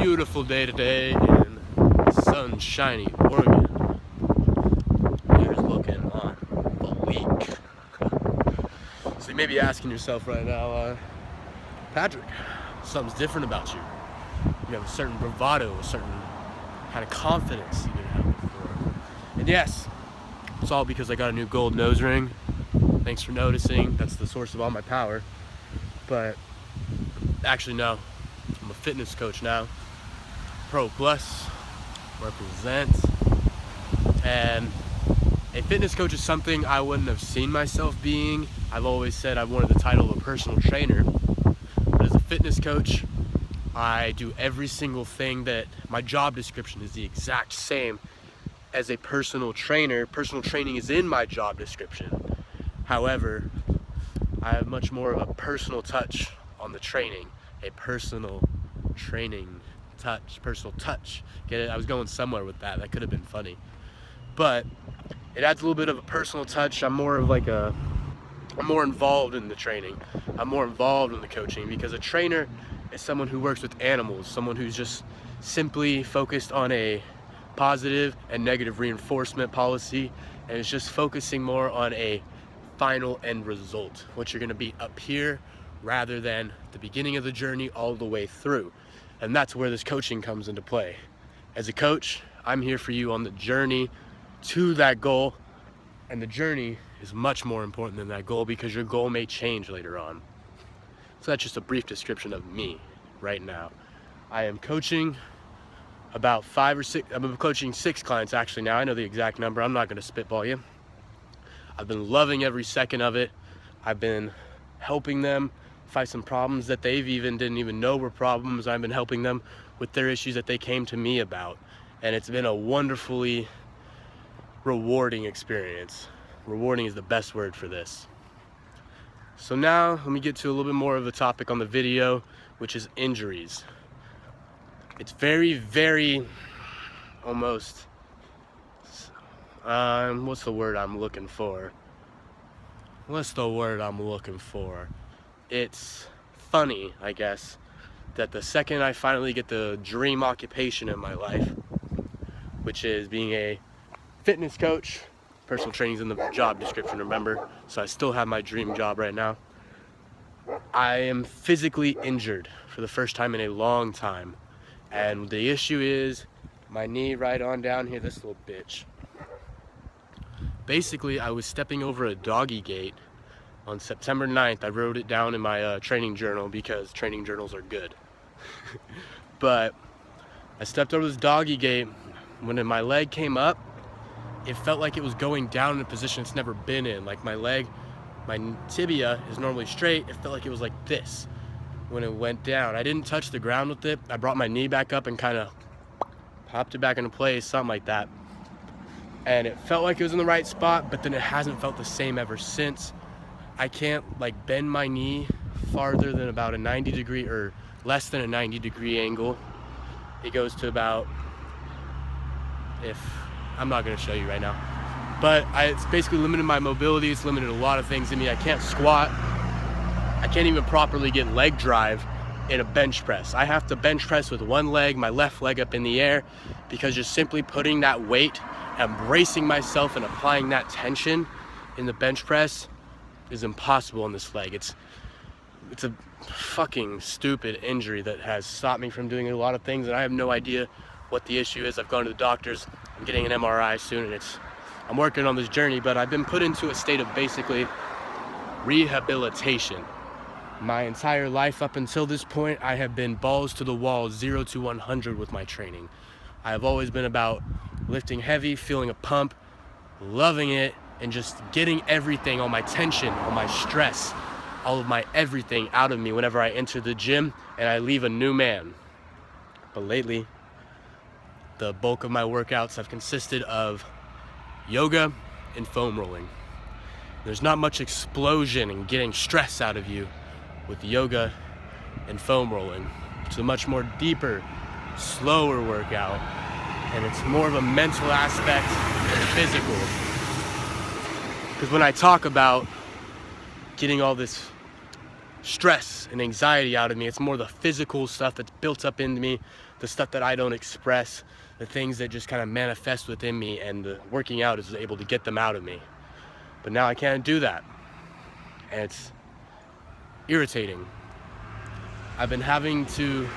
beautiful day today in sunshiny Oregon. Here's looking on bleak. So you may be asking yourself right now, Patrick, something's different about you. You have a certain bravado, a certain kind of confidence you didn't have before. And yes, it's all because I got a new gold nose ring. Thanks for noticing. That's the source of all my power. But actually, no. I'm a fitness coach now. Pro Plus represent. And a fitness coach is something I wouldn't have seen myself being. I've always said I wanted the title of a personal trainer. But as a fitness coach, I do every single thing that my job description is the exact same as a personal trainer. Personal training is in my job description. However, I have much more of a personal touch on the training. A personal training touch, personal touch. Get it? I was going somewhere with that. That could have been funny. But it adds a little bit of a personal touch. I'm more involved in the training. I'm more involved in the coaching because a trainer is someone who works with animals, someone who's just simply focused on a positive and negative reinforcement policy, and is just focusing more on a final end result, what you're going to be up here rather than the beginning of the journey all the way through. And that's where this coaching comes into play. As a coach, I'm here for you on the journey to that goal, and the journey is much more important than that goal because your goal may change later on. So that's just a brief description of me right now. I am coaching about 5 or 6, I'm coaching 6 clients actually now. I know the exact number, I'm not going to spitball you. I've been loving every second of it. I've been helping them fight some problems that they've didn't even know were problems. I've been helping them with their issues that they came to me about. And it's been a wonderfully rewarding experience. Rewarding is the best word for this. So now let me get to a little bit more of the topic on the video, which is injuries. It's very almost what's the word I'm looking for? It's funny, I guess, that the second I finally get the dream occupation in my life, which is being a fitness coach, personal training's in the job description, remember? So I still have my dream job right now. I am physically injured for the first time in a long time. And the issue is my knee right on down here, this little bitch. Basically, I was stepping over a doggy gate on September 9th. I wrote it down in my training journal because training journals are good. But I stepped over this doggy gate. When my leg came up, it felt like it was going down in a position it's never been in. Like my leg, my tibia is normally straight. It felt like it was like this when it went down. I didn't touch the ground with it. I brought my knee back up and kind of popped it back into place, something like that. And it felt like it was in the right spot, but then it hasn't felt the same ever since. I can't like bend my knee farther than about a 90 degree or less than a 90 degree angle. It goes to about, I'm not gonna show you right now, but it's basically limited my mobility. It's limited a lot of things in me. I can't squat. I can't even properly get leg drive in a bench press. I have to bench press with one leg, my left leg up in the air, because just simply putting that weight and bracing myself and applying that tension in the bench press is impossible on this leg. It's a fucking stupid injury that has stopped me from doing a lot of things, and I have no idea what the issue is. I've gone to the doctors. I'm getting an MRI soon, and I'm working on this journey, but I've been put into a state of basically rehabilitation. My entire life up until this point, I have been balls to the wall, 0 to 100 with my training. I have always been about lifting heavy, feeling a pump, loving it, and just getting everything, all my tension, all my stress, all of my everything out of me whenever I enter the gym and I leave a new man. But lately, the bulk of my workouts have consisted of yoga and foam rolling. There's not much explosion and getting stress out of you with yoga and foam rolling. It's a much more deeper, slower workout, and it's more of a mental aspect than physical. Because when I talk about getting all this stress and anxiety out of me. It's more the physical stuff that's built up into me, the stuff that I don't express, the things that just kind of manifest within me, and the working out is able to get them out of me. But now I can't do that, and it's irritating. I've been having to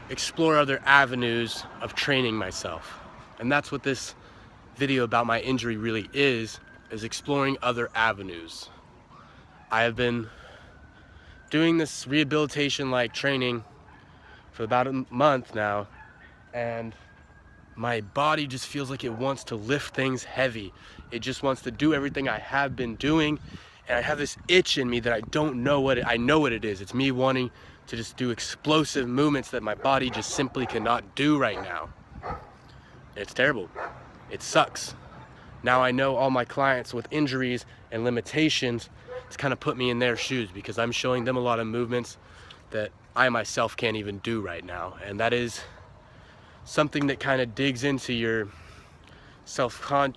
explore other avenues of training myself, and that's what this video about my injury really is exploring other avenues. I have been doing this rehabilitation-like training for about a month now, and my body just feels like it wants to lift things heavy. It just wants to do everything I have been doing, and I have this itch in me that I don't know what I know what it is. It's me wanting to just do explosive movements that my body just simply cannot do right now. It's terrible. It sucks. Now I know all my clients with injuries and limitations. It's kind of put me in their shoes, because I'm showing them a lot of movements that I myself can't even do right now. And that is something that kind of digs into your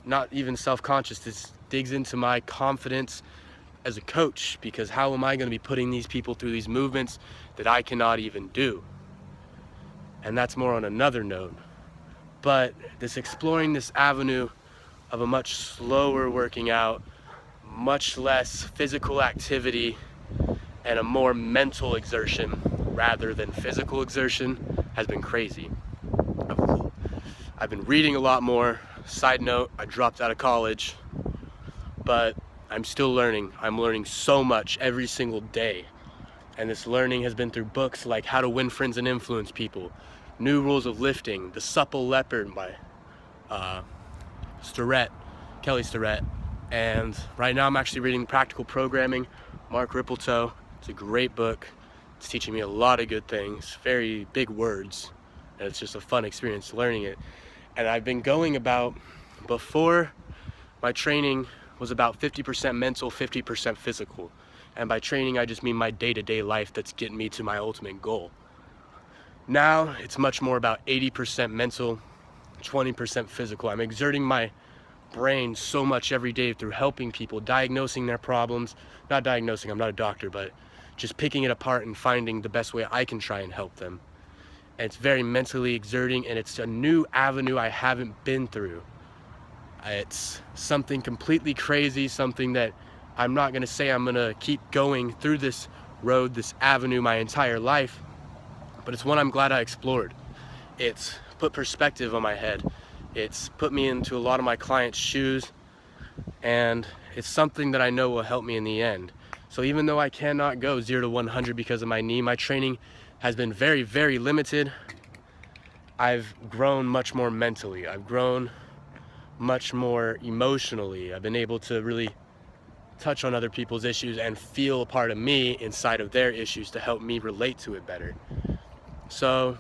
not even self-conscious, this digs into my confidence as a coach, because how am I going to be putting these people through these movements that I cannot even do? And that's more on another note. But this exploring this avenue of a much slower working out, much less physical activity, and a more mental exertion rather than physical exertion has been crazy. I've been reading a lot more. Side note, I dropped out of college, but I'm still learning. I'm learning so much every single day. And this learning has been through books like How to Win Friends and Influence People, New Rules of Lifting, The Supple Leopard by Kelly Starrett. And right now I'm actually reading Practical Programming, Mark Rippletoe. It's a great book. It's teaching me a lot of good things, very big words, and it's just a fun experience learning it. And I've been going about, before my training was about 50% mental, 50% physical. And by training, I just mean my day-to-day life that's getting me to my ultimate goal. Now, it's much more about 80% mental, 20% physical. I'm exerting my brain so much every day through helping people, diagnosing their problems. Not diagnosing, I'm not a doctor, but just picking it apart and finding the best way I can try and help them. And it's very mentally exerting, and it's a new avenue I haven't been through. It's something completely crazy, something that I'm not gonna say I'm gonna keep going through this road, this avenue my entire life, but it's one I'm glad I explored. It's put perspective on my head. It's put me into a lot of my clients' shoes, and it's something that I know will help me in the end. So even though I cannot go 0 to 100 because of my knee, my training has been very, very limited. I've grown much more mentally. I've grown much more emotionally. I've been able to really touch on other people's issues and feel a part of me inside of their issues to help me relate to it better. So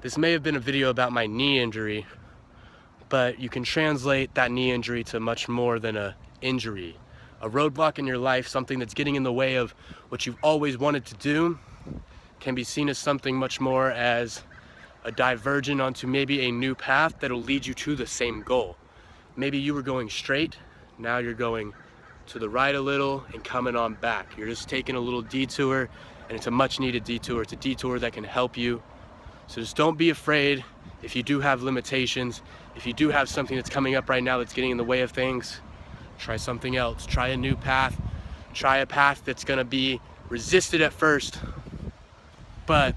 this may have been a video about my knee injury, but you can translate that knee injury to much more than an injury. A roadblock in your life, something that's getting in the way of what you've always wanted to do, can be seen as something much more as a diversion onto maybe a new path that'll lead you to the same goal. Maybe you were going straight, now you're going to the right a little and coming on back. You're just taking a little detour, and it's a much needed detour. It's a detour that can help you. So just don't be afraid if you do have limitations, if you do have something that's coming up right now that's getting in the way of things. Try something else, try a new path, try a path that's gonna be resisted at first, but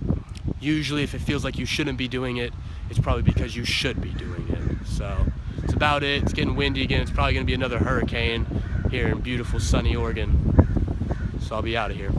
usually if it feels like you shouldn't be doing it, it's probably because you should be doing it. So that's about it. It's getting windy again. It's probably gonna be another hurricane here in beautiful sunny Oregon. So I'll be out of here.